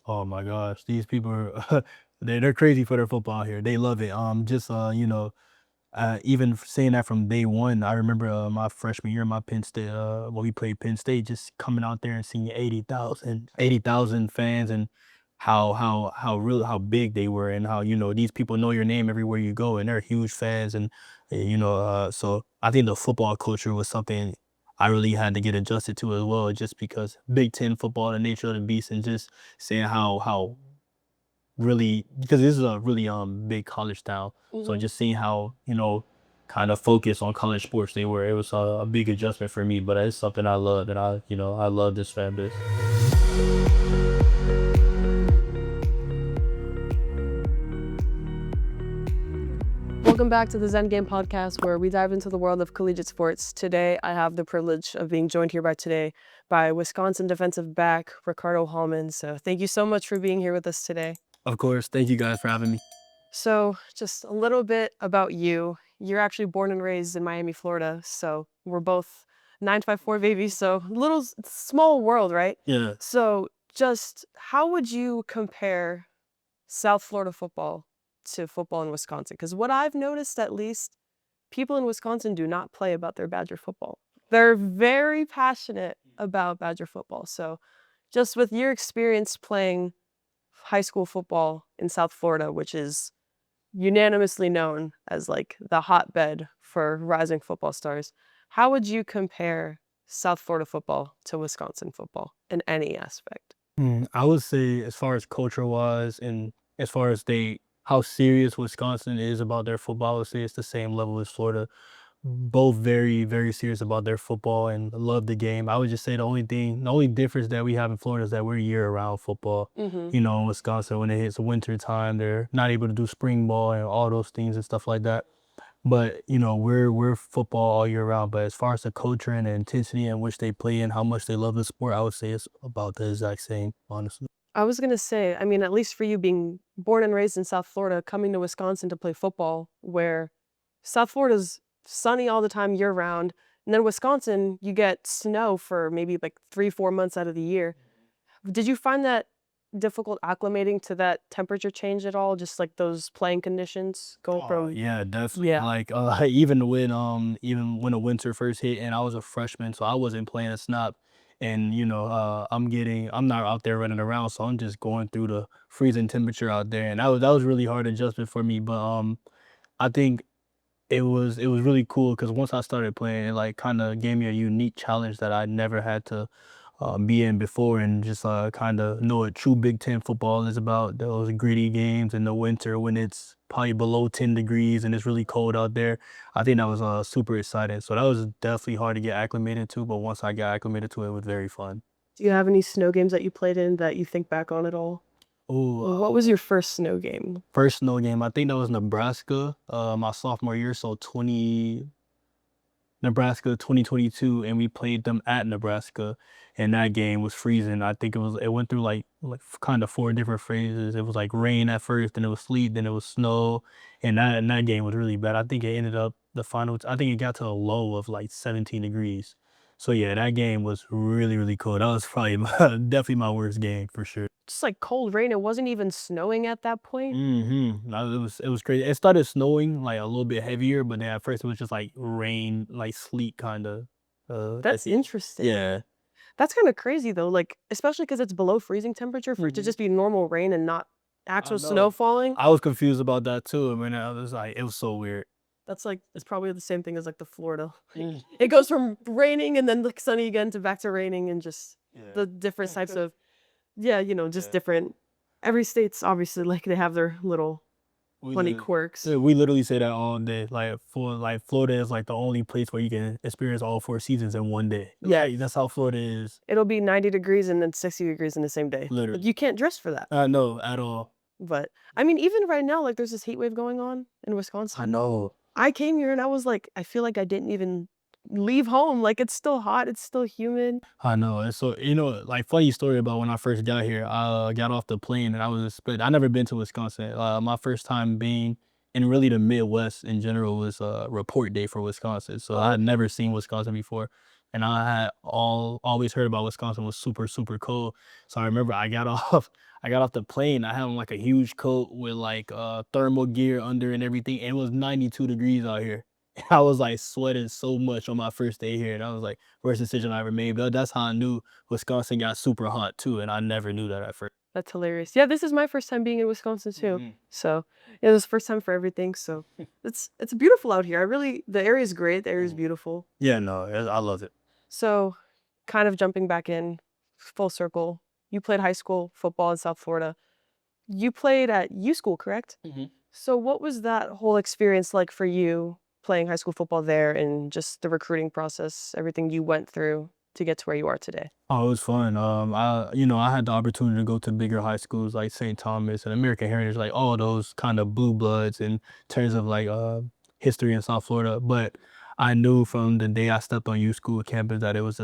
Oh my gosh, these people are they're crazy for their football here. They love it. Just even saying that from day one, I remember my freshman year, my Penn State, when we played Penn State, just coming out there and seeing 80,000 fans, and how big they were, and how these people know your name everywhere you go, and they're huge fans, and so I think the football culture was something I really had to get adjusted to as well, just because Big Ten football, the nature of the beast, and just saying how really, because this is a really big college town. So Hmm. just seeing how kind of focused on college sports they were, it was a big adjustment for me. But it's something I love, and I love this fan base. Welcome back to the ZenGame podcast, where we dive into the world of collegiate sports. Today, I have the privilege of being joined here by Wisconsin defensive back Ricardo Hallman. So, thank you so much for being here with us today. Of course, thank you guys for having me. So, just a little bit about you. You're actually born and raised in Miami, Florida. So, we're both 954 babies. So, small world, right? Yeah. So, just how would you compare South Florida football to football in Wisconsin? Because what I've noticed, at least, people in Wisconsin do not play about their Badger football. They're very passionate about Badger football. So, just with your experience playing high school football in South Florida, which is unanimously known as like the hotbed for rising football stars, how would you compare South Florida football to Wisconsin football in any aspect? I would say, as far as culture wise, and as far as how serious Wisconsin is about their football, I would say it's the same level as Florida. Both very, very serious about their football and love the game. I would just say the only difference that we have in Florida is that we're year-round football. Mm-hmm. In Wisconsin, when it hits winter time, they're not able to do spring ball and all those things and stuff like that. But we're football all year round. But as far as the culture and the intensity in which they play and how much they love the sport, I would say it's about the exact same, honestly. I was gonna say, I mean, at least for you being born and raised in South Florida, coming to Wisconsin to play football, where South Florida's sunny all the time year round, and then Wisconsin, you get snow for maybe like 3, 4 months out of the year. Did you find that difficult acclimating to that temperature change at all? Just like those playing conditions going Oh from, yeah, definitely. yeah. Like even when the winter first hit and I was a freshman, so I wasn't playing a snap. And I'm not out there running around, so I'm just going through the freezing temperature out there. And that was really hard adjustment for me. But I think it was really cool because once I started playing, it like kind of gave me a unique challenge that I never had to be in before, and just kind of know what true Big Ten football is about. Those gritty games in the winter when it's probably below 10 degrees and it's really cold out there. I think that was super exciting. So that was definitely hard to get acclimated to, but once I got acclimated to it, it was very fun. Do you have any snow games that you played in that you think back on at all? Oh, What was your first snow game? first snow game, I think that was Nebraska, my sophomore year, so Nebraska 2022, and we played them at Nebraska, and that game was freezing. I think it went through like kind of four different phases. It was like rain at first, then it was sleet, then it was snow, and that game was really bad. I think it ended up the final. I think it got to a low of like 17 degrees. So yeah, that game was really really cool. That was probably definitely my worst game for sure. Just like cold rain, it wasn't even snowing at that point? No, it was crazy. It started snowing like a little bit heavier, but then at first it was just like rain, like sleet kind of. That's interesting. Yeah. That's kinda crazy though, like, especially because it's below freezing temperature for it to Mhm. just be normal rain and not I actual snow know. falling. I was confused about that too. I mean, I was like, it was so weird. That's like it's probably the same thing as, like, the Florida. Mm. It goes from raining and then, like, sunny again to back to raining and just Yeah. the different types of yeah, just Yeah. different every state's obviously, like, they have their little We funny literally, quirks. yeah, we literally say that all day. Like Florida is like the only place where you can experience all four seasons in one day. Yeah. Like that's how Florida is, It'll be 90 degrees and then 60 degrees in the same day. Like, literally. you can't dress for that. I know at all. But, I mean, even right now, like, there's this heat wave going on in I Wisconsin. know. I came here and I was like, I feel like I didn't even leave home. Like, it's still hot, it's still humid. I know. And so, like funny story about when I first got here. I got off the plane and I never been to Wisconsin. My first time being in really the Midwest in general was report day for Wisconsin. So I had never seen Wisconsin before. and I had always heard about Wisconsin was super, super cold. So I remember I got off the plane. I had on like a huge coat with like thermal gear under and everything. And it was 92 degrees out here. I was like sweating so much on my first day here. And I was like, worst decision I ever made. But that's how I knew Wisconsin got super hot too. And I never knew that at first. That's hilarious. Yeah, this is my first time being in Wisconsin too. Mhm. So, yeah, this is the first time for everything. So, it's beautiful out here. The area is great. The area is Mhm. beautiful. Yeah, no, I love it. So, kind of jumping back in full circle. You played high school football in South Florida. You played at U School, correct? Mhm. So, what was that whole experience like for you playing high school football there and just the recruiting process, everything you went through to get to where you are today? Oh, it was fun. I had the opportunity to go to bigger high schools like St. Thomas and American Heritage, like all those kind of blue bloods in terms of like history in South Florida. But I knew from the day I stepped on U School campus that it was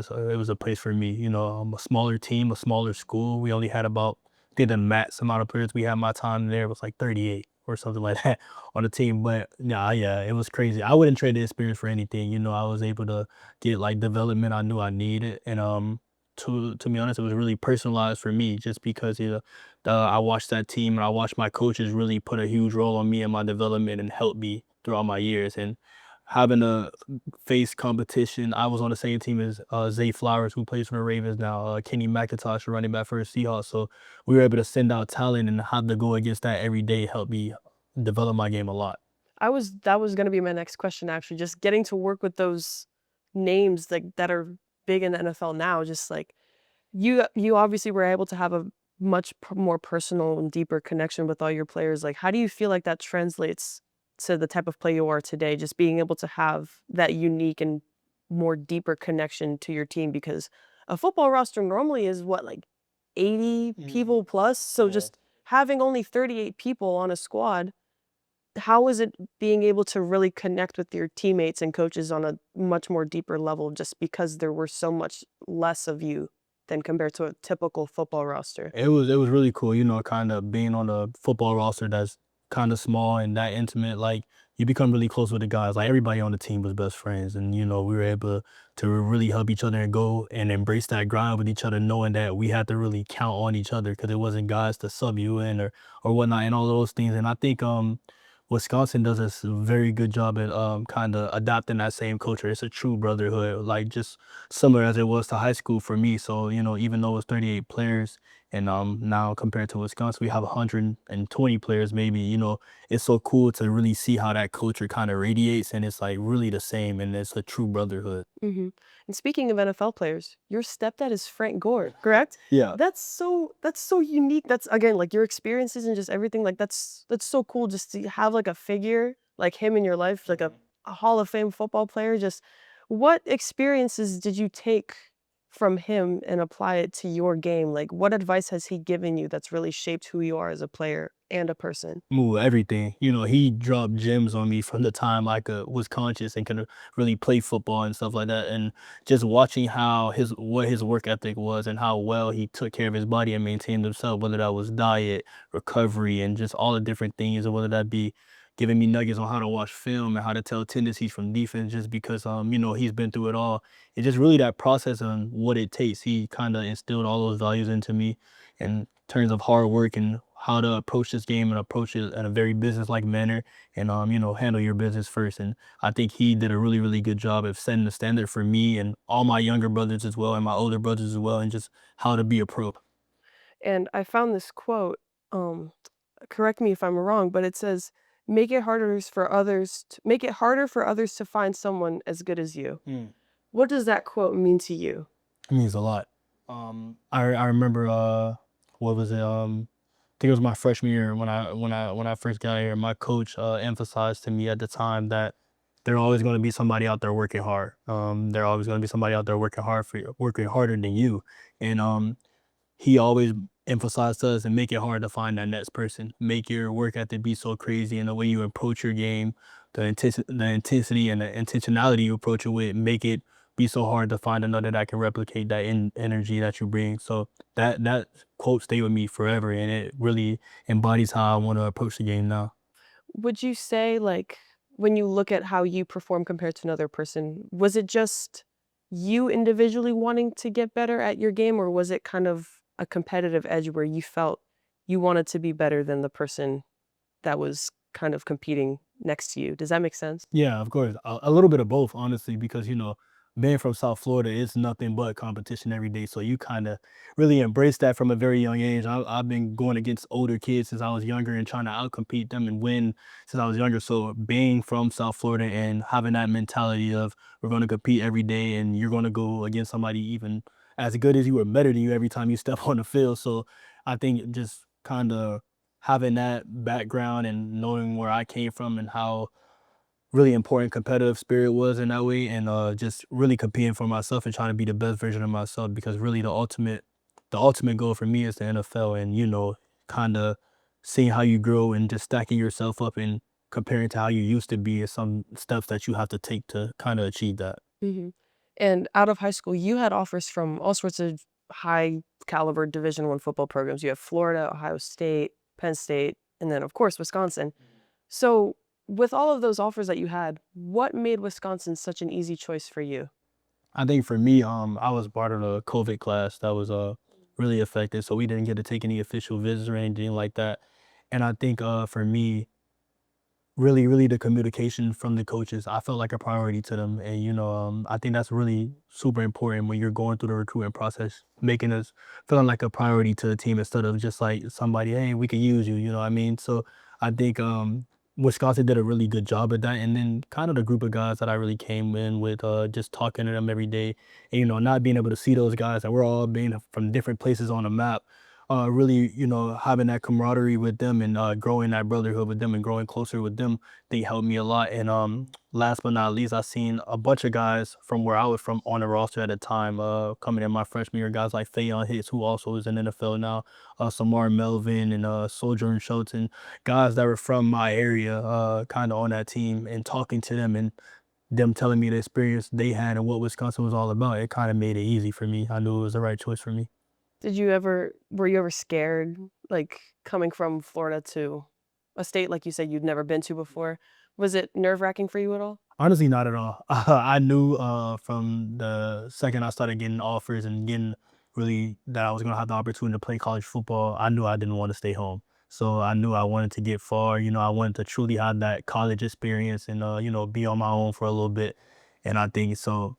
a place for me. A smaller team, a smaller school. We only had about I think the max amount of players we had my time there was like 38 or something like that on the team. But yeah, it was crazy. I wouldn't trade the experience for anything. I was able to get like development I knew I needed, and to be honest, it was really personalized for me just because I watched that team and I watched my coaches really put a huge role on me and my development and help me throughout my years. And having to face competition, I was on the same team as Zay Flowers, who plays for the Ravens now, Kenny McIntosh, running back for the Seahawks. So we were able to send out talent and have to go against that every day helped me develop my game a lot. That was gonna be my next question actually, just getting to work with those names like that are big in the NFL now, just like you obviously were able to have a more personal and deeper connection with all your players. Like, how do you feel like that translates to the type of player you are today? Just being able to have that unique and more deeper connection to your team because a football roster normally is what, like 80 Mhm. people plus? So Yeah. just having only 38 people on a squad, how is it being able to really connect with your teammates and coaches on a much more deeper level just because there were so much less of you than compared to a typical football roster? It was really cool, kind of being on a football roster that's kind of small and that intimate. Like you become really close with the guys. Like everybody on the team was best friends, and we were able to really help each other and go and embrace that grind with each other, knowing that we had to really count on each other because it wasn't guys to sub you in or whatnot and all those things. And I think Wisconsin does a very good job at kind of adopting that same culture. It's a true brotherhood, like just similar as it was to high school for me. So even though it's 38 players and now compared to Wisconsin, we have 120 players maybe. It's so cool to really see how that culture kind of radiates and it's like really the same and it's a true brotherhood. Mhm. And speaking of NFL players, your stepdad is Frank Gore, correct? Yeah. That's so unique. That's again like your experiences and just everything. Like that's so cool just to have like a figure like him in your life, like Mhm. a Hall of Fame football player. Just what experiences did you take from him and apply it to your game? Like what advice has he given you that's really shaped who you are as a player and a person? Ooh, everything. He dropped gems on me from the time I was conscious and could really play football and stuff like that. And just watching how what his work ethic was and how well he took care of his body and maintained himself, whether that was diet, recovery, and just all the different things, or whether that be giving me nuggets on how to watch film and how to tell tendencies from defense, just because he's been through it all. It's just really that process and what it takes. He kind of instilled all those values into me in terms of hard work and how to approach this game and approach it in a very business-like manner and handle your business first. And I think he did a really, really good job of setting the standard for me and all my younger brothers as well and my older brothers as well, and just how to be a pro. And I found this quote, correct me if I'm wrong, but it says, make it harder for others to find someone as good as you." Mm. What does that quote mean to you? It means a lot. I remember what was it? I think it was my freshman year when I first got here. My coach emphasized to me at the time that there's always going to be somebody out there working hard. There always going to be somebody out there working hard for you, working harder than you. And he always emphasized to us and make it hard to find that next person. Make your work ethic be so crazy and the way you approach your game, the intensity and the intentionality you approach it with, make it be so hard to find another that can replicate that energy that you bring. So that quote stayed with me forever, and it really embodies how I want to approach the game now. Would you say, like, when you look at how you perform compared to another person, was it just you individually wanting to get better at your game, or was it kind of a competitive edge where you felt you wanted to be better than the person that was kind of competing next to you? Does that make sense? Yeah, of course. A little bit of both, honestly, because being from South Florida, it's nothing but competition every day. So you kind of really embrace that from a very young age. I've been going against older kids since I was younger and trying to outcompete them and win since I was younger. So being from South Florida and having that mentality of we're going to compete every day and you're going to go against somebody even as good as you or better than you every time you step on the field. So I think just kind of having that background and knowing where I came from and how really important competitive spirit was in that way and just really competing for myself and trying to be the best version of myself because really the ultimate goal for me is the NFL and kind of seeing how you grow and just stacking yourself up and comparing to how you used to be is some steps that you have to take to kind of achieve that. Mhm. And out of high school, you had offers from all sorts of high caliber Division I football programs. You have Florida, Ohio State, Penn State, and then, of course, Wisconsin. So, with all of those offers that you had, what made Wisconsin such an easy choice for you? I think for me, I was part of the COVID class that was really affected, so we didn't get to take any official visits or anything like that. And I think for me, really the communication from the coaches, I felt like a priority to them, and I think that's really super important when you're going through the recruiting process, making us feeling like a priority to the team instead of just like somebody, hey, we could use you, you know what I mean? So I think Wisconsin did a really good job at that, and then kind of the group of guys that I really came in with, just talking to them every day, and not being able to see those guys that we're all being from different places on the map, really, having that camaraderie with them and growing that brotherhood with them and growing closer with them, they helped me a lot. And last but not least, I seen a bunch of guys from where I was from on the roster at the time, coming in my freshman year, guys like Fayon Hicks, who also is in NFL now, Samar Melvin and Sojourn Schultz, and guys that were from my area, kind of on that team, and talking to them and them telling me the experience they had and what Wisconsin was all about. It kind of made it easy for me. I knew it was the right choice for me. Were you ever scared, like, coming from Florida to a state, like you said, you'd never been to before? Was it nerve-wracking for you at all? Honestly, not at all. I knew from the second I started getting offers and getting really that I was gonna have the opportunity to play college football. I knew I didn't want to stay home. So I knew I wanted to get far. I wanted to truly have that college experience and be on my own for a little bit. And I think so.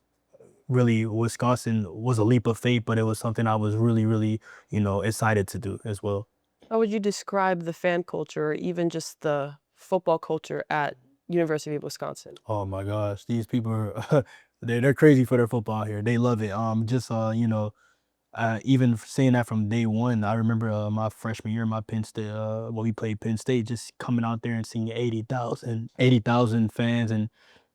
Really, Wisconsin was a leap of faith, but it was something I was really, excited to do as well. How would you describe the fan culture or even just the football culture at University of Wisconsin? Oh my gosh, these people are they're crazy for their football here. They love it. Just even seeing that from day one, I remember my freshman year, my Penn State, when we played Penn State, just coming out there and seeing 80,000 fans, and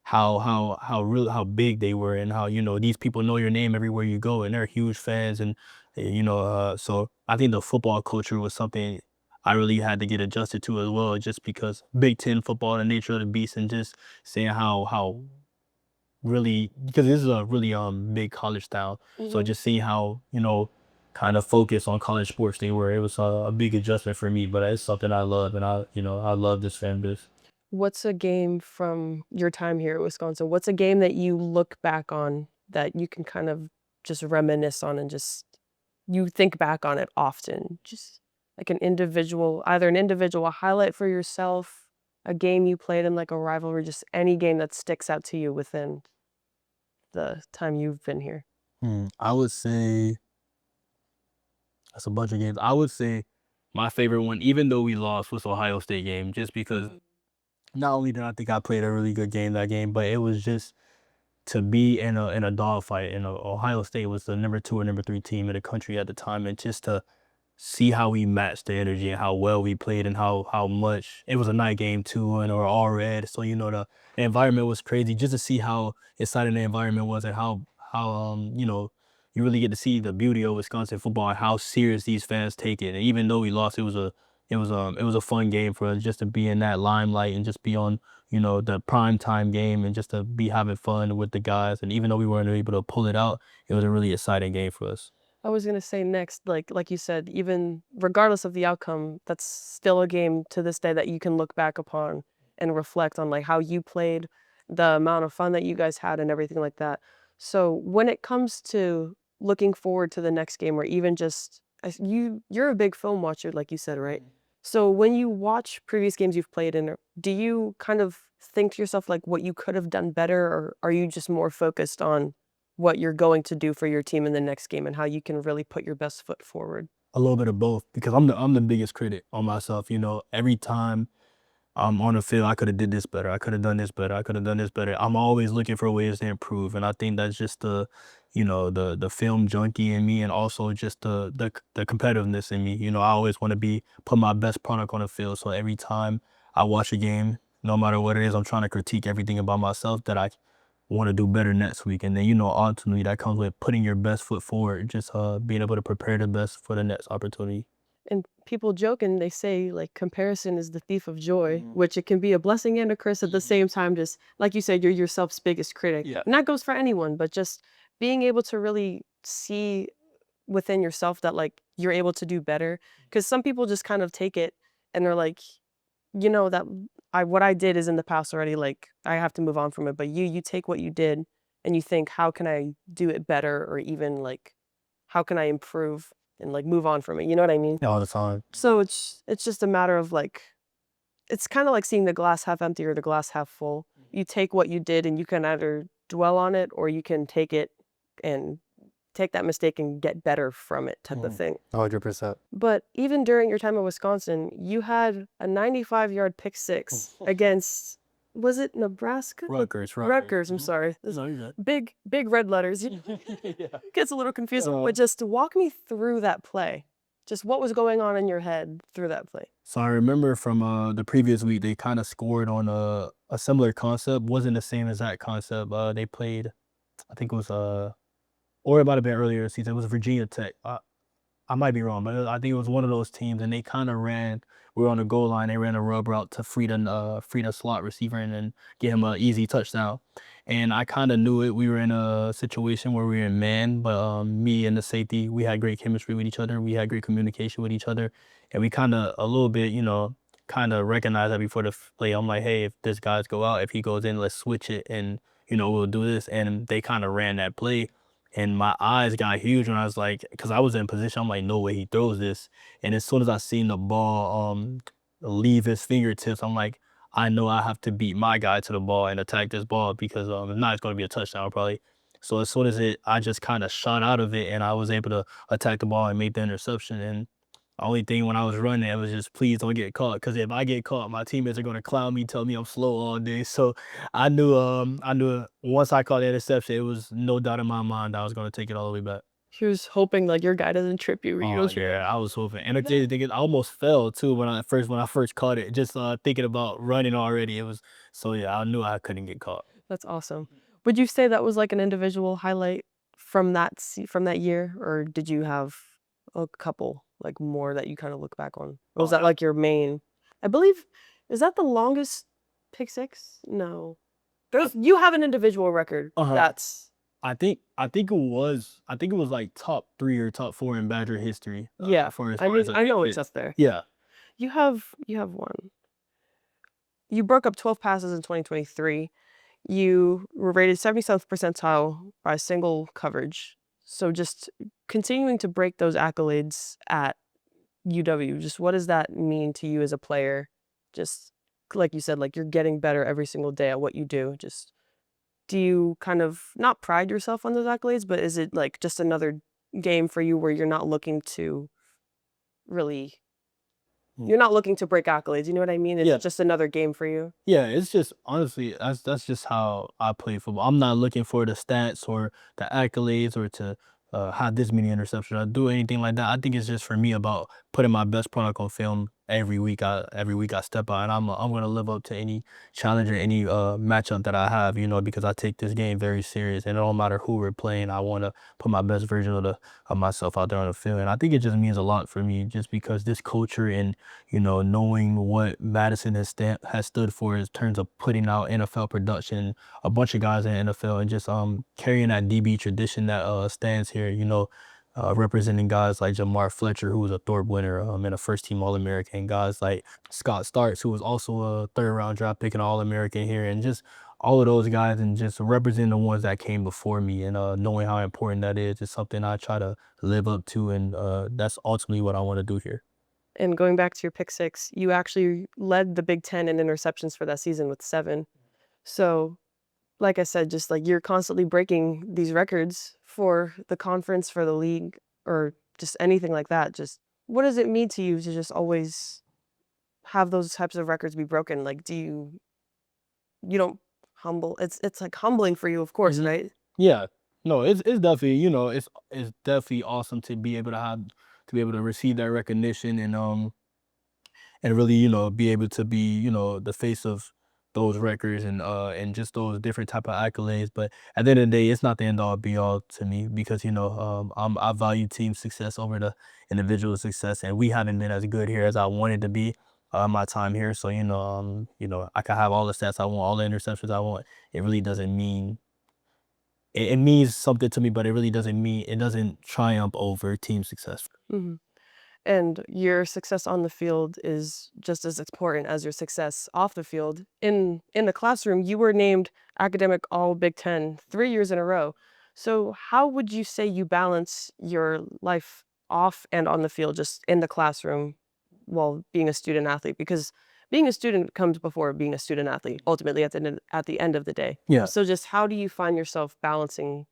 how big they were, and how these people know your name everywhere you go, and they're huge fans, and so I think the football culture was something I really had to get adjusted to as well, just because Big Ten football, the nature of the beast, and just seeing how really because this is a really big college town. So Mhm. just seeing how, kind of focus on college sports they were, it was a big adjustment for me, but it's something I love and I love this fan base. What's a game from your time here at Wisconsin? What's a game that you look back on that you can kind of just reminisce on and just you think back on it often? Just like either an individual highlight for yourself, a game you played in like a rivalry, just any game that sticks out to you within the time you've been here. I would say that's a bunch of games. I would say my favorite one, even though we lost, was the Ohio State game, just because not only did I think I played a really good game that game, but it was just to be in a dogfight. And Ohio State was the number 2 or number 3 team in the country at the time, and just to see how we matched the energy and how well we played and how much it was a night game too, and or all red. So the environment was crazy, just to see how exciting the environment was and how you really get to see the beauty of Wisconsin football and how serious these fans take it. And even though we lost, it was a fun game for us just to be in that limelight and just be on the prime time game and just to be having fun with the guys. And even though we weren't able to pull it out, it was a really exciting game for us. I was gonna say next, like you said, even regardless of the outcome, that's still a game to this day that you can look back upon and reflect on like how you played, the amount of fun that you guys had and everything like that. So when it comes to looking forward to the next game, or even just you're a big film watcher, like you said, right? So when you watch previous games you've played in, do you kind of think to yourself like what you could have done better, or are you just more focused on what you're going to do for your team in the next game and how you can really put your best foot forward? A little bit of both because I'm the biggest critic on myself. Every time on the field, I could have did this better. I could have done this better. I could have done this better. I'm always looking for ways to improve, and I think that's just the film junkie in me, and also just the competitiveness in me. I always want to put my best product on the field. So every time I watch a game, no matter what it is, I'm trying to critique everything about myself that I want to do better next week. And then ultimately that comes with putting your best foot forward, just being able to prepare the best for the next opportunity. And people joke and they say like comparison is the thief of joy, Mhm. which it can be a blessing and a curse at the same time. Just like you said, you're yourself's biggest critic. Yeah. And that goes for anyone, but just being able to really see within yourself that like you're able to do better. Because some people just kind of take it and they're like, that I what I did is in the past already, like I have to move on from it. But you take what you did and you think, how can I do it better? Or even like how can I improve and like move on from it? You know what I mean? All the time. So it's just a matter of like it's kind of like seeing the glass half empty or the glass half full. You take what you did and you can either dwell on it or you can take it and take that mistake and get better from it type of thing. 100%. But even during your time at Wisconsin, you had a 95-yard pick six against, was it Nebraska? Rutgers. Rutgers, I'm Mhm. sorry. No, you're good. Big red letters. Yeah. Gets a little confusing. Uh, But just walk me through that play. Just what was going on in your head through that play? So I remember from the previous week they kind of scored on a similar concept. Wasn't the same exact concept. They played, I think it was or about a bit earlier this season. It was Virginia Tech. I might be wrong, but I think it was one of those teams, and they kind of ran. We were on the goal line. They ran a rub route to free the slot receiver and then get him an easy touchdown. And I kind of knew it. We were in a situation where we were in man, but me and the safety, we had great chemistry with each other. We had great communication with each other, and we kind of a little bit, kind of recognized that before the play. I'm like, hey, if this guy's go out, if he goes in, let's switch it, and we'll do this. And they kind of ran that play and my eyes got huge when I was like, because I was in position, I'm like, no way he throws this. And as soon as I seen the ball leave his fingertips, I'm like, I know I have to beat my guy to the ball and attack this ball because if not, it's going to be a touchdown probably. So as soon as I just kind of shot out of it and I was able to attack the ball and make the interception. And the only thing when I was running, it was just please don't get caught. Because if I get caught, my teammates are going to clown me, tell me I'm slow all day. So I knew once I caught the interception, it was no doubt in my mind I was gonna take it all the way back. He was hoping like your guy doesn't trip you or you Oh don't trip. yeah, I was hoping. And the crazy thing is I almost fell too when I first caught it, just thinking about running already. It was so yeah, I knew I couldn't get caught. That's awesome. Would you say that was like an individual highlight from from that year, or did you have a couple like more that you kind of look back on? Or was Oh, that like your main? I believe is that the longest pick six? No. You have an individual record. uh-huh. That's I think it was like top 3 or top 4 in Badger history, yeah. for as I far mean, as a I know it's hit. up there. Yeah. You have one. You broke up 12 passes in 2023. You were rated 77th percentile by single coverage. So just continuing to break those accolades at UW, just what does that mean to you as a player? Just like you said, like you're getting better every single day at what you do. Just do you kind of not pride yourself on those accolades, but is it like just another game for you where really you're not looking to break accolades, you know what I mean? It's Yeah. just another game for you. Yeah, it's just honestly that's just how I play football. I'm not looking for the stats or the accolades or to have this many interceptions or do anything like that. I think it's just for me about putting my best product on film every week. I step out, and I'm gonna live up to any challenge or any matchup that I have. Because I take this game very serious, and it don't matter who we're playing. I want to put my best version of myself out there on the field, and I think it just means a lot for me, just because this culture and knowing what Madison has stood for in terms of putting out NFL production, a bunch of guys in the NFL, and just carrying that DB tradition that stands here. Representing guys like Jamar Fletcher, who was a Thorpe winner and a first team All American, guys like Scott Starks, who was also a third round draft pick and All American here, and just all of those guys and just represent the ones that came before me, and knowing how important that is something I try to live up to, and that's ultimately what I want to do here. And going back to your pick six, you actually led the Big Ten in interceptions for that season with 7. So, like I said, just like you're constantly breaking these records for the conference, for the league, or just anything like that. Just what does it mean to you to just always have those types of records be broken? Like, you don't humble it's like humbling for you, of course, Hmm. right? Yeah, no, it's definitely, it's definitely awesome to be able to receive that recognition, and really, be able to be, the face of those records, and just those different type of accolades. But at the end of the day, it's not the end all be all to me, because I value team success over the individual success, and we haven't been as good here as I wanted to be my time here. So I can have all the stats I want, all the interceptions I want. It really doesn't mean it means something to me, but it doesn't triumph over team success. Mhm. And your success on the field is just as important as your success off the field. In the classroom, you were named academic all Big Ten 3 years in a row. So how would you say you balance your life off and on the field, just in the classroom while being a student athlete? Because being a student comes before being a student athlete, ultimately at the end of the day. Yeah. So just how do you find yourself balancing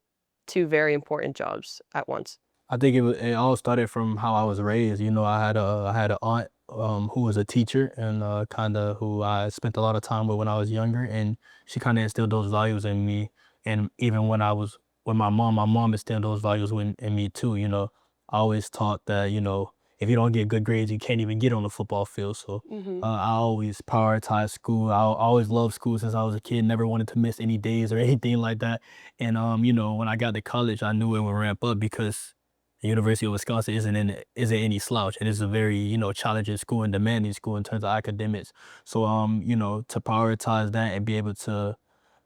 two very important jobs at once? I think it all started from how I was raised. I had an aunt who was a teacher, and kind of who I spent a lot of time with when I was younger, and she kind of instilled those values in me. And even when I was with my mom instilled those values in me too. I always taught that if you don't get good grades, you can't even get on the football field. So Mhm. I always prioritize school. I always loved school since I was a kid. Never wanted to miss any days or anything like that. And when I got to college, I knew it would ramp up, because the University of Wisconsin isn't any slouch, and it's a very challenging school and demanding school in terms of academics. So to prioritize that and be able to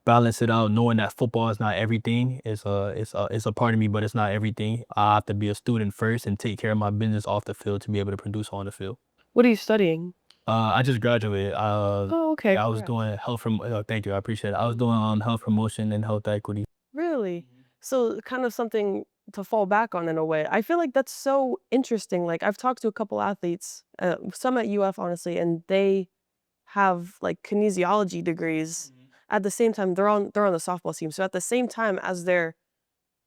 balance it out, knowing that football is not everything, it's a part of me, but it's not everything. I have to be a student first and take care of my business off the field to be able to produce on the field. What are you studying? I just graduated. Oh, okay, I was congrats. doing thank you, I appreciate it. I was doing health promotion and health equity. Really? So kind of something to fall back on in a way. I feel like that's so interesting. Like I've talked to a couple athletes, some at UF honestly, and they have like kinesiology degrees. At the same time, they're on the softball team. So at the same time as they're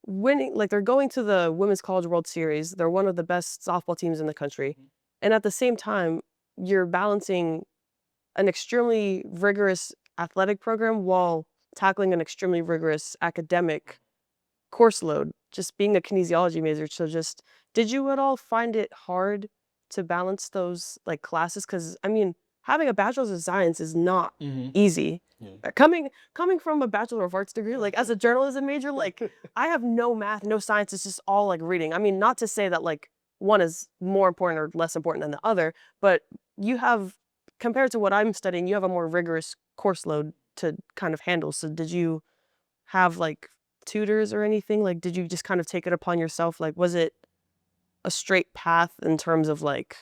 winning, like they're going to the Women's College World Series, they're one of the best softball teams in the country. And at the same time, you're balancing an extremely rigorous athletic program while tackling an extremely rigorous academic course load, just being a kinesiology major. So just did you at all find it hard to balance those, like, classes? Because I mean, having a bachelor's of science is not Hmm. easy. Yeah. Coming from a bachelor of arts degree, like, as a journalism major, like, I have no math, no science, it's just all, like, reading. I mean, not to say that, like, one is more important or less important than the other, but you have compared to what I'm studying, you have a more rigorous course load to kind of handle. So did you have, like, tutors or anything? Like, did you just kind of take it upon yourself? Like, was it a straight path in terms of, like,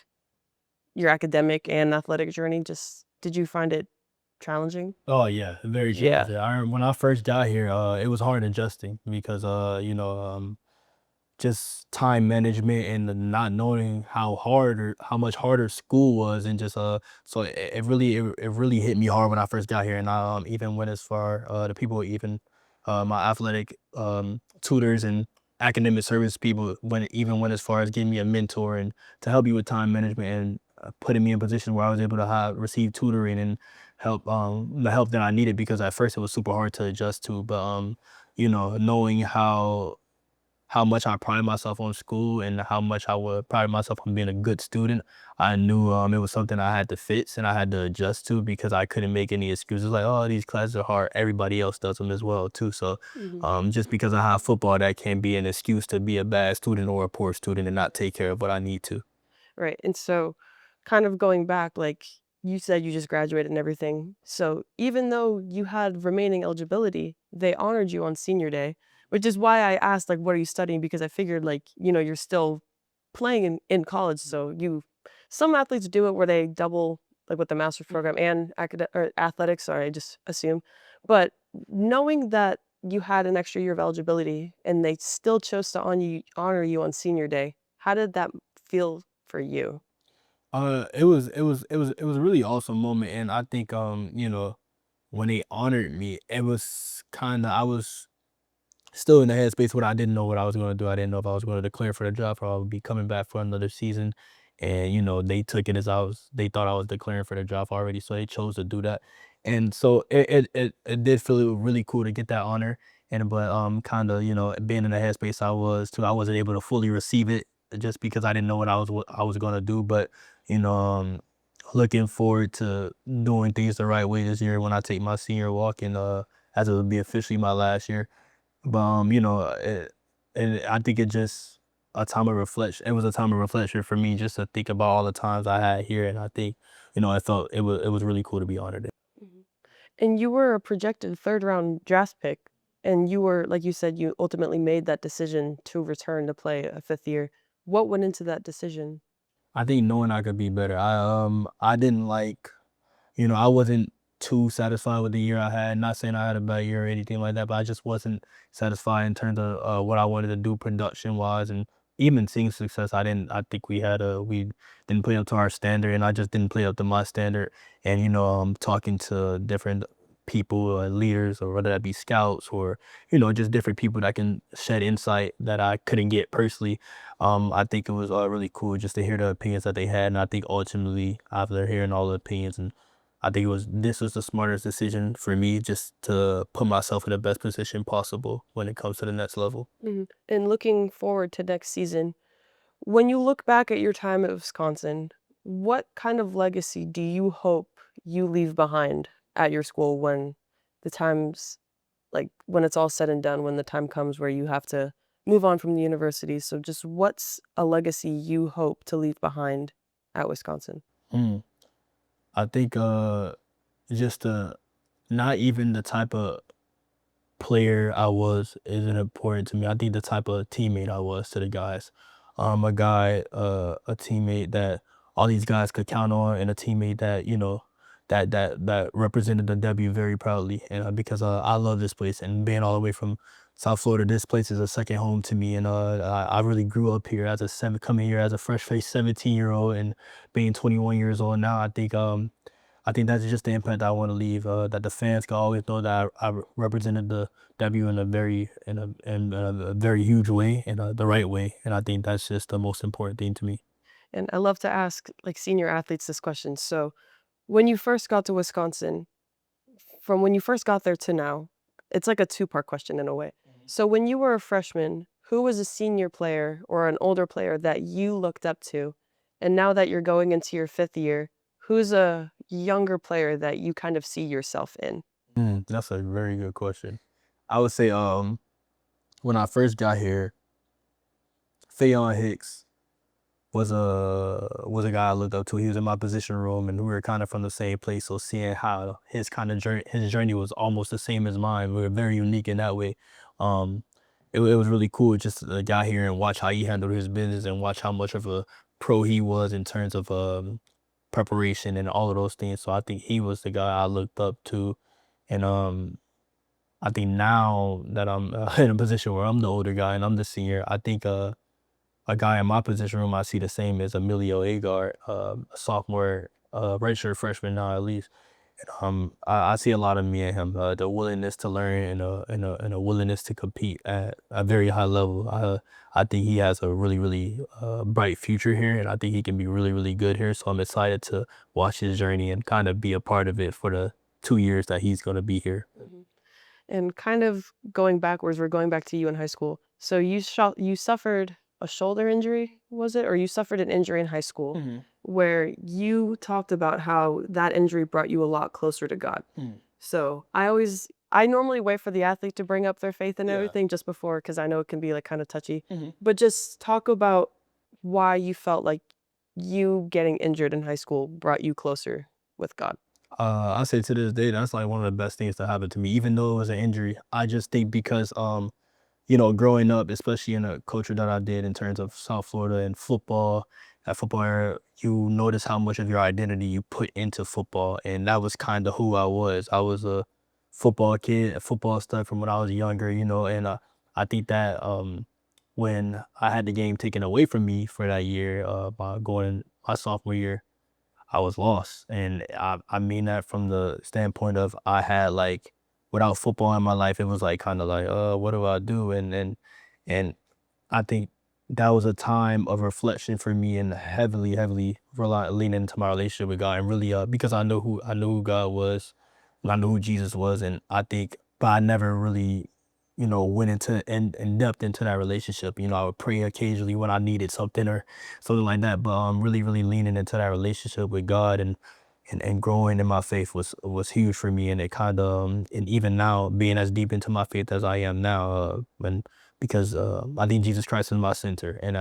your academic and athletic journey? Just did you find it challenging? Oh yeah, very Yeah. challenging. When I first got here, it was hard adjusting, because just time management and the not knowing how much harder school was, and just so it really hit me hard when I first got here. And I even went as far, the people, even my athletic tutors and academic service people, went as far as giving me a mentor and to help me with time management, and putting me in a position where I was able to receive tutoring and the help that I needed, because at first it was super hard to adjust to. But knowing how much I pride myself on school, and how much I would pride myself on being a good student, I knew it was something I had to fix and I had to adjust to, because I couldn't make any excuses like, oh, these classes are hard. Everybody else does them as well too. So Mhm. just because I have football, that can't be an excuse to be a bad student or a poor student and not take care of what I need to. Right, and so, kind of going back, like, you said you just graduated and everything, so even though you had remaining eligibility, they honored you on senior day, which is why I asked, like, "What are you studying?" Because I figured, like, you're still playing in college, so you some athletes do it where they double, like, with the master's program and academic or athletics, sorry, I just assume, but knowing that you had an extra year of eligibility and they still chose to honor you on senior day, how did that feel for you? It was a really awesome moment, and I think when they honored me, it was kind of I was still in the headspace where I didn't know what I was gonna do. I didn't know if I was gonna declare for the draft or I would be coming back for another season. And they took it as they thought I was declaring for the draft already, so they chose to do that. And so it did feel really cool to get that honor. And but kind of being in the headspace I was too, I wasn't able to fully receive it just because I didn't know what I was gonna do. But you know, looking forward to doing things the right way this year when I take my senior walk and as it will be officially my last year. But, and I think it just a time of reflection. It was a time of reflection for me just to think about all the times I had here, and I think, I felt it was really cool to be honored. Mhm. And you were a projected 3rd round draft pick, and you were like you said, you ultimately made that decision to return to play a 5th year. What went into that decision? I think knowing I could be better. I didn't like I wasn't too satisfied with the year I had. Not saying I had a bad year or anything like that, but I just wasn't satisfied in terms of what I wanted to do production wise and even seeing success. I think we didn't play up to our standard, and I just didn't play up to my standard. And talking to different people, leaders, or whether that be scouts or just different people that can shed insight that I couldn't get personally. I think it was really cool just to hear the opinions that they had, and I think ultimately after hearing all the opinions and I think this was the smartest decision for me just to put myself in the best position possible when it comes to the next level. Mhm. And looking forward to next season, when you look back at your time at Wisconsin, what kind of legacy do you hope you leave behind at your school when the times when it's all said and done, when the time comes where you have to move on from the university? So just what's a legacy you hope to leave behind at Wisconsin? Mm. I think just not even the type of player I was isn't important to me. I think the type of teammate I was to the guys. A teammate that all these guys could count on, and a teammate that that represented the W very proudly. And because I love this place, and being all the way from South Florida, this place is a second home to me. And I really grew up here as coming here as a fresh faced 17-year-old and being 21 years old now. I think that's just the impact I want to leave. That the fans can always know that I represented the W in a very huge way, in the right way, and I think that's just the most important thing to me. And I love to ask senior athletes this question. So when you first got to Wisconsin, from when you first got there to now, it's like a two-part question in a way. So when you were a freshman, who was a senior player or an older player that you looked up to? And now that you're going into your 5th year, who's a younger player that you kind of see yourself in? That's a very good question. I would say when I first got here, Fayon Hicks was a guy I looked up to. He was in my position room, and we were kind of from the same place. So seeing how his journey was almost the same as mine, we were very unique in that way. Um, it was really cool just to get here and watch how he handled his business and watch how much of a pro he was in terms of preparation and all of those things. So I think he was the guy I looked up to, and I think now that I'm in a position where I'm the older guy and I'm the senior, I think a guy in my position room I see the same as Emilio Agard, a sophomore, redshirt freshman now at least. And, I see a lot of me in him, the willingness to learn and a willingness to compete at a very high level. I think he has a really, really bright future here, and I think he can be really, really good here. So I'm excited to watch his journey and kind of be a part of it for the 2 years that he's going to be here. Mhm. And kind of going backwards, we're going back to you in high school. So you suffered a shoulder injury, was it? Or you suffered an injury in high school Mhm. where you talked about how that injury brought you a lot closer to God. Mm. So I normally wait for the athlete to bring up their faith and Yeah. everything just before because I know it can be kind of touchy. Mhm. But just talk about why you felt like you getting injured in high school brought you closer with God. I say to this day, that's like one of the best things that happened to me, even though it was an injury. I just think because growing up, especially in a culture that I did in terms of South Florida and football, at football era, you notice how much of your identity you put into football, and that was kind of who I was. I was a football kid, football stuff from when I was younger, and I think that when I had the game taken away from me for that year, by going my sophomore year, I was lost. And I mean that from the standpoint of I had like without football in my life, it was like kind of like, what do I do? And I think that was a time of reflection for me and heavily, heavily leaning into my relationship with God and really because I knew who God was and I knew who Jesus was. And I think but I never really, went into in depth into that relationship. I would pray occasionally when I needed something or something like that. But really, really leaning into that relationship with God and growing in my faith was huge for me. And it kind of and even now being as deep into my faith as I am now, when because I think Jesus Christ is my center, and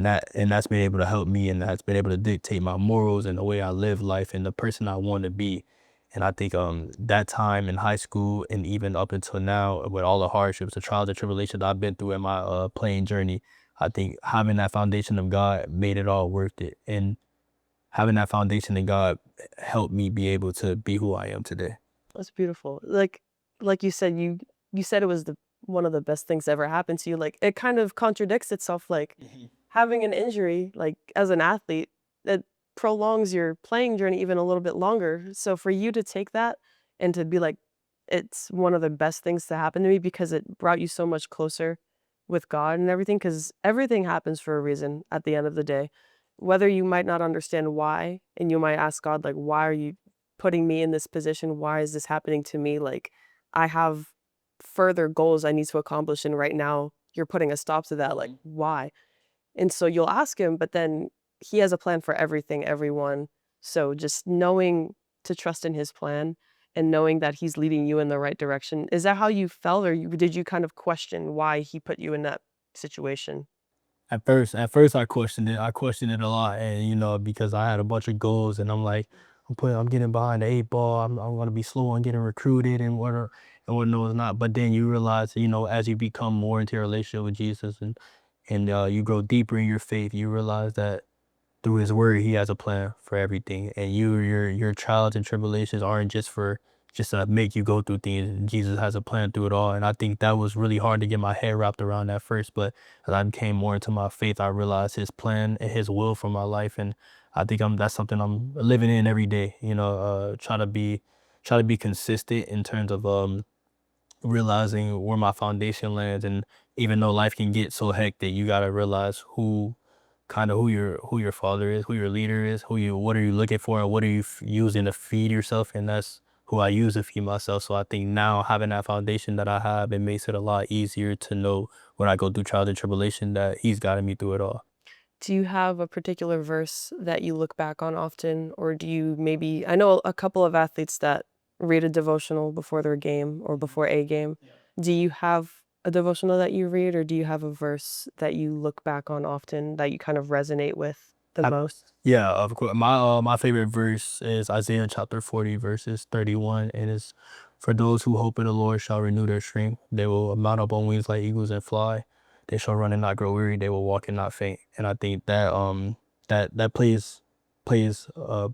that's been able to help me, and that's been able to dictate my morals and the way I live life and the person I want to be. And I think that time in high school and even up until now, with all the hardships, the trials and tribulations I've been through in my playing journey, I think having that foundation of God made it all worth it. And having that foundation in God helped me be able to be who I am today. That's beautiful. Like you said, you said it was the one of the best things that ever happened to you. Like it kind of contradicts itself. Like Mhm. having an injury, like as an athlete, it prolongs your playing journey even a little bit longer. So for you to take that and to be like, it's one of the best things to happen to me because it brought you so much closer with God and everything. Because everything happens for a reason at the end of the day. Whether you might not understand why, and you might ask God, like, why are you putting me in this position? Why is this happening to me? Like, I have further goals I need to accomplish. And right now, you're putting a stop to that. Like, Mhm. why? And so you'll ask him, but then he has a plan for everything, everyone. So just knowing to trust in his plan and knowing that he's leading you in the right direction. Is that how you felt, or did you kind of question why he put you in that situation? At first, I questioned it. I questioned it a lot, and because I had a bunch of goals, and I'm like, I'm getting behind the eight ball. I'm gonna be slow on getting recruited and what knows not. But then you realize, as you become more into your relationship with Jesus and you grow deeper in your faith, you realize that through his word he has a plan for everything, and your trials and tribulations aren't just to make you go through things. Jesus has a plan through it all, and I think that was really hard to get my head wrapped around at first. But as I became more into my faith, I realized his plan and his will for my life. And I think that's something I'm living in every day, try to be consistent in terms of realizing where my foundation lands. And even though life can get so hectic, you got to realize who your father is, who your leader is, what are you looking for, and what are you using to feed yourself. And that's who I use to feed myself. So I think now having that foundation that I have, it makes it a lot easier to know when I go through trials and tribulation that he's guiding me through it all. Do you have a particular verse that you look back on often, or do you maybe I know a couple of athletes that read a devotional before their game or Mhm. before a game. Yeah. Do you have a devotional that you read, or do you have a verse that you look back on often that you kind of resonate with the I, most? yeah, of course. My favorite verse is Isaiah chapter 40, verses 31, and it's for those who hope in the Lord shall renew their strength. They will mount up on wings like eagles and fly. They shall run and not grow weary. They will walk and not faint. And I think that that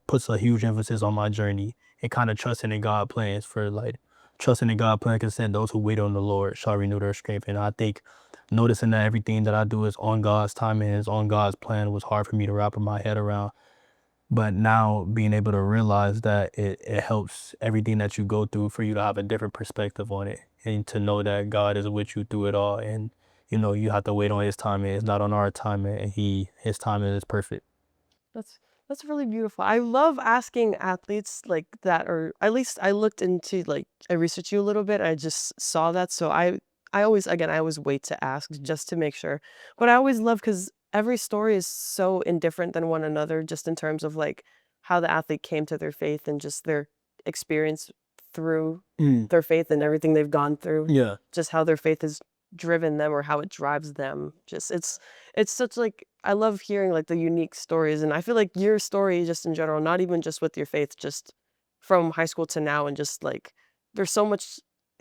puts a huge emphasis on my journey and kind of trusting in God plans for like trusting in God plan consent. Those who wait on the Lord shall renew their strength. And I think noticing that everything that I do is on God's time and is on God's plan was hard for me to wrap my head around. But now being able to realize that it helps everything that you go through for you to have a different perspective on it and to know that God is with you through it all. And you have to wait on his timing. It's not on our timing, and his timing is perfect. That's that's really beautiful. I love asking athletes like that, or at least I looked into like I researched you a little bit. I just saw that, so I always wait to ask just to make sure. But I always love because every story is so indifferent than one another, just in terms of like how the athlete came to their faith and just their experience through Mm, their faith and everything they've gone through, yeah. just how their faith has driven them or how it drives them. Just it's such like I love hearing like the unique stories, and I feel like your story just in general, not even just with your faith, just from high school to now, and just like there's so much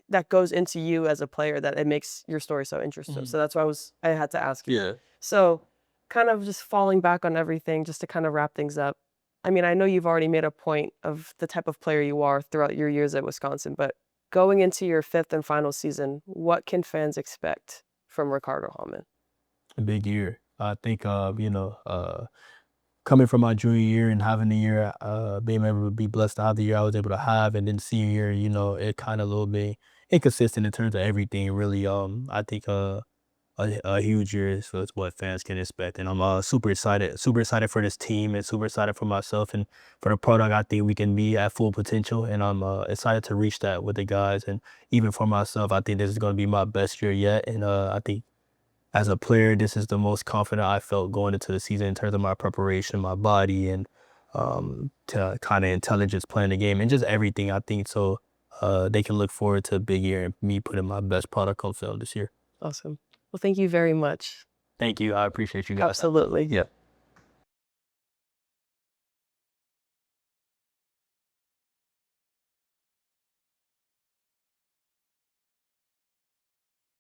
that goes into you as a player that it makes your story so interesting. Mhm. So that's why I had to ask you. Yeah. So kind of just falling back on everything, just to kind of wrap things up. I mean, I know you've already made a point of the type of player you are throughout your years at Wisconsin, but going into your 5th and final season, what can fans expect from Ricardo Hallman? A big year. I think, coming from my junior year and having the year, being able to be blessed to have the year I was able to have, and then senior year, it kind of a little bit inconsistent in terms of everything. Really, I think a huge year is what fans can expect, and I'm super excited for this team, and super excited for myself and for the product I think we can be at full potential, and I'm excited to reach that with the guys, and even for myself, I think this is going to be my best year yet, and I think as a player, this is the most confident I felt going into the season in terms of my preparation, my body, and to kind of intelligence playing the game and just everything. I think so. They can look forward to a big year and me putting my best product on film this year. Awesome. Well, thank you very much. Thank you. I appreciate you guys. Absolutely. Yeah.